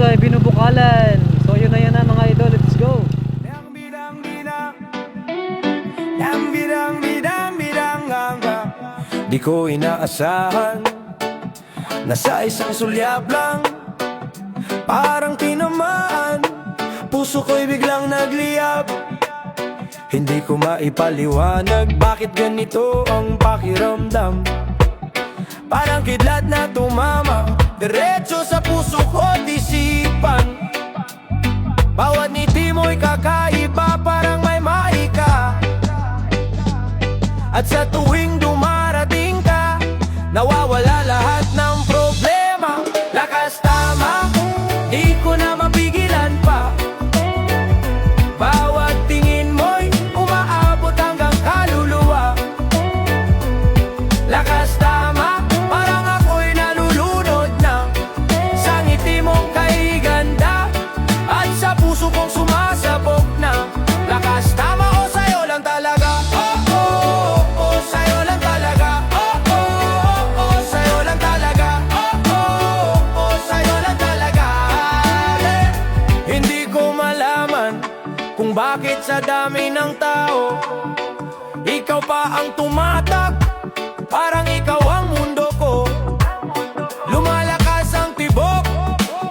barangay Binubukalan. So yun na yan na mga idol, let's go. Di ko inaasahan, nasa isang sulyap lang, parang tinamaan, puso ko'y biglang nagliyab. Hindi ko maipaliwanag bakit ganito ang pakiramdam. Parang kidlat na tumama, diretso sa puso ko't isipan. Bawat ngiti mo'y kakaiba, parang may maika. At sa tuwing dumarating ka, nawawala lahat ng problema. Lakas tama, di ko na mapigilan pa. Bawat tingin mo'y umaabot hanggang kaluluwa. Lakas tama, parang ako'y nalulunod na sa ngiti mong kaiganda at sa puso kong sumasabog na. Lakas tama, o sa'yo lang talaga. Sa'yo lang talaga. Sa'yo lang talaga. Sa'yo lang talaga. Hindi ko malaman kung bakit sa dami ng tao ikaw pa ang tumatak, parang ikaw ang mundo ko. Lumalakas ang tibok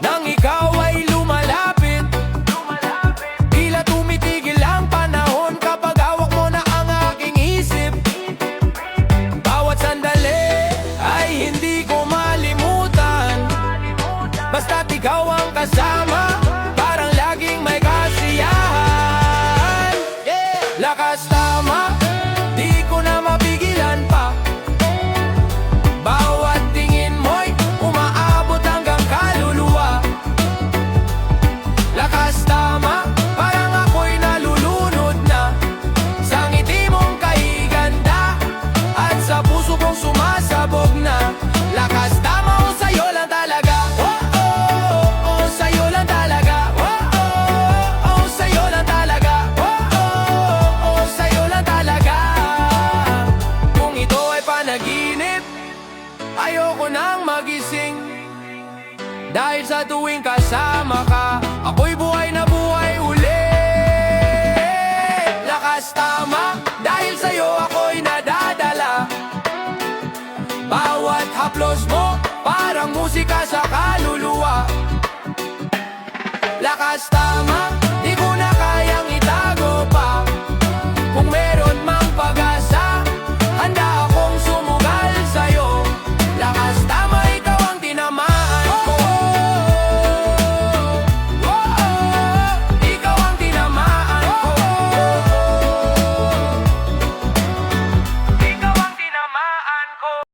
nang ikaw ay lumalapit. Tila tumitigil ang panahon kapag hawak mo na ang aking isip. Bawat sandali ay hindi ko malimutan, basta't ikaw ang kasama, parang laging may kasiyahan. Lakas tama, di ko na mapigilan pa. Bawat tingin mo'y umaabot hanggang kaluluwa. Lakas tama, parang ako'y nalulunod na sa ngiti mong kaiganda at sa puso kong sumasabog na. Lakas tama, o sa'yo lang talaga. Sa'yo lang talaga. Sa'yo lang talaga. Sa'yo lang talaga. Kung ito ay panaginip, ayoko nang magising, dahil sa tuwing kasama ka, ako'y buhay na buhay uli. Lakas tama, dahil sa'yo ako'y nadadala. Bawat haplos mo, parang musika sa kaluluwa. Lakas tama,